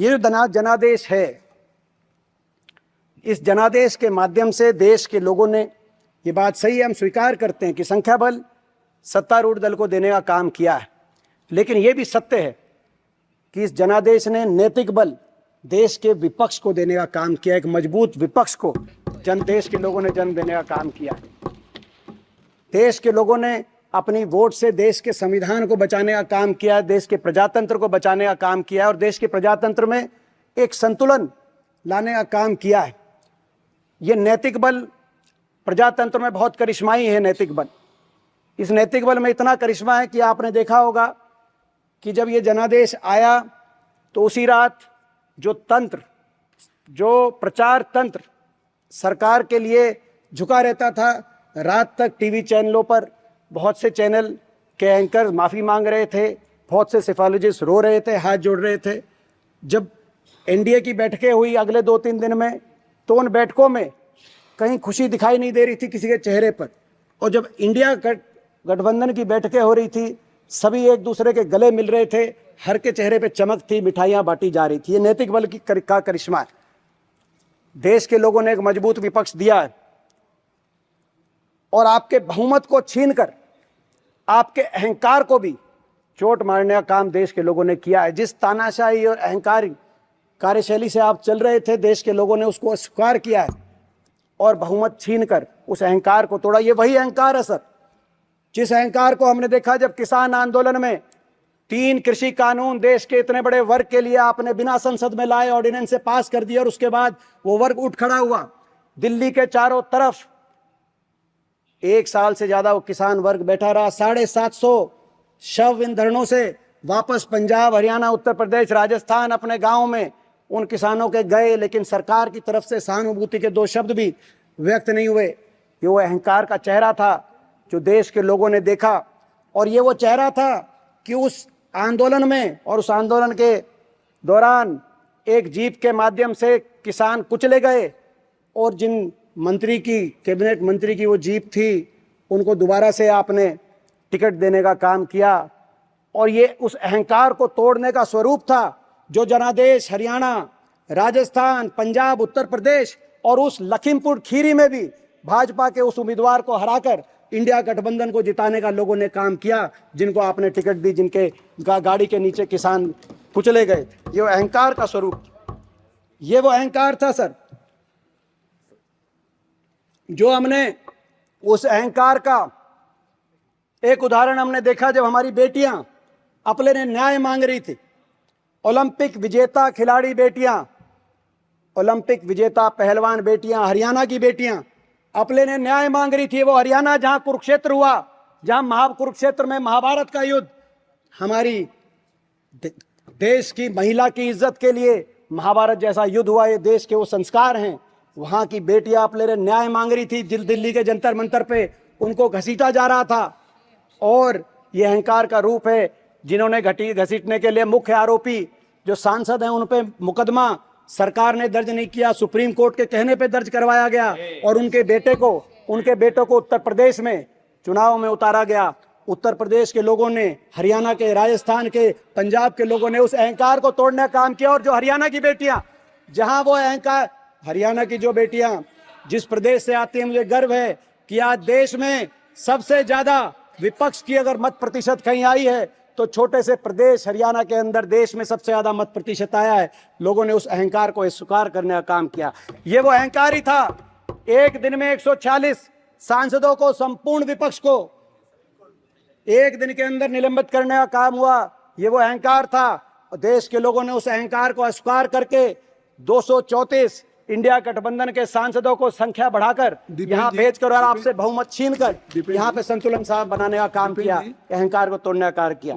ये जो जनादेश है, इस जनादेश के माध्यम से देश के लोगों ने, ये बात सही है, हम स्वीकार करते हैं कि संख्या बल सत्तारूढ़ दल को देने का काम किया है, लेकिन ये भी सत्य है कि इस जनादेश ने नैतिक बल देश के विपक्ष को देने का काम किया। एक मजबूत विपक्ष को देश के लोगों ने जन्म देने का काम किया। देश के लोगों ने अपनी वोट से देश के संविधान को बचाने का काम किया, देश के प्रजातंत्र को बचाने का काम किया और देश के प्रजातंत्र में एक संतुलन लाने का काम किया है। ये नैतिक बल प्रजातंत्र में बहुत करिश्माई है। नैतिक बल, इस नैतिक बल में इतना करिश्मा है कि आपने देखा होगा कि जब ये जनादेश आया तो उसी रात जो प्रचार तंत्र सरकार के लिए झुका रहता था, रात तक टीवी चैनलों पर बहुत से चैनल के एंकर माफ़ी मांग रहे थे, बहुत से सेफोलॉजिस्ट रो रहे थे, हाथ जोड़ रहे थे। जब एनडीए की बैठकें हुई अगले 2-3 दिन में, तो उन बैठकों में कहीं खुशी दिखाई नहीं दे रही थी किसी के चेहरे पर। और जब इंडिया गठबंधन की बैठकें हो रही थी, सभी एक दूसरे के गले मिल रहे थे, हर के चेहरे पे चमक थी, मिठाइयाँ बांटी जा रही थी। ये नैतिक बल का करिश्मा है। देश के लोगों ने एक मजबूत विपक्ष दिया है और आपके बहुमत को छीनकर आपके अहंकार को भी चोट मारने का काम देश के लोगों ने किया है। जिस तानाशाही और अहंकारी कार्यशैली से आप चल रहे थे, देश के लोगों ने उसको अस्वीकार किया है और बहुमत छीनकर उस अहंकार को तोड़ा। ये वही अहंकार है सर, जिस अहंकार को हमने देखा जब किसान आंदोलन में 3 कृषि कानून देश के इतने बड़े वर्ग के लिए आपने बिना संसद में लाए ऑर्डिनेंस से पास कर दिया और उसके बाद वो वर्ग उठ खड़ा हुआ। दिल्ली के चारों तरफ 1 साल से ज्यादा वो किसान वर्ग बैठा रहा। 750 शव इन धरनों से वापस पंजाब, हरियाणा, उत्तर प्रदेश, राजस्थान अपने गांव में उन किसानों के गए, लेकिन सरकार की तरफ से सहानुभूति के 2 शब्द भी व्यक्त नहीं हुए। ये वो अहंकार का चेहरा था जो देश के लोगों ने देखा और ये वो चेहरा था कि उस आंदोलन में और उस आंदोलन के दौरान एक जीप के माध्यम से किसान कुचले गए और जिन मंत्री की, कैबिनेट मंत्री की वो जीप थी, उनको दोबारा से आपने टिकट देने का काम किया। और ये उस अहंकार को तोड़ने का स्वरूप था जो जनादेश हरियाणा, राजस्थान, पंजाब, उत्तर प्रदेश और उस लखीमपुर खीरी में भी भाजपा के उस उम्मीदवार को हराकर इंडिया गठबंधन को जिताने का लोगों ने काम किया, जिनको आपने टिकट दी, जिनके गाड़ी के नीचे किसान कुचले गए। ये अहंकार का स्वरूप, ये वो अहंकार था सर, जो हमने उस अहंकार का एक उदाहरण हमने देखा जब हमारी बेटियां अपने ने न्याय मांग रही थी। ओलंपिक विजेता खिलाड़ी बेटियां, ओलंपिक विजेता पहलवान बेटियां, हरियाणा की बेटियां अपने ने न्याय मांग रही थी। वो हरियाणा जहां कुरुक्षेत्र हुआ, जहां कुरुक्षेत्र में महाभारत का युद्ध, हमारी देश की महिला की इज्जत के लिए महाभारत जैसा युद्ध हुआ, ये देश के वो संस्कार हैं। वहां की बेटियां अपने ने न्याय मांग रही थी। दिल्ली के जंतर मंतर पे उनको घसीटा जा रहा था और ये अहंकार का रूप है। जिन्होंने घसीटने के लिए मुख्य आरोपी जो सांसद हैं, उन पे मुकदमा सरकार ने दर्ज नहीं किया, सुप्रीम कोर्ट के कहने पे दर्ज करवाया गया और उनके बेटों को उत्तर प्रदेश में चुनाव में उतारा गया। उत्तर प्रदेश के लोगों ने, हरियाणा के, राजस्थान के, पंजाब के लोगों ने उस अहंकार को तोड़ने का काम किया। और जो हरियाणा की बेटियां, जहां वो अहंकार, हरियाणा की जो बेटियां जिस प्रदेश से आती हैं, मुझे गर्व है कि आज देश में सबसे ज्यादा विपक्ष की अगर मत प्रतिशत कहीं आई है तो छोटे से प्रदेश हरियाणा के अंदर देश में सबसे ज्यादा मत प्रतिशत आया है। लोगों ने उस अहंकार को स्वीकार करने का काम किया। ये वो अहंकार ही था। एक दिन में 140 सांसदों को, संपूर्ण विपक्ष को एक दिन के अंदर निलंबित करने का काम हुआ। ये वो अहंकार था। देश के लोगों ने उस अहंकार को अस्वीकार करके 234 इंडिया गठबंधन के सांसदों को संख्या बढ़ाकर यहाँ भेजकर और आपसे बहुमत छीनकर यहाँ पे संतुलन साहब बनाने का काम किया, अहंकार को तोड़ने का कार्य किया।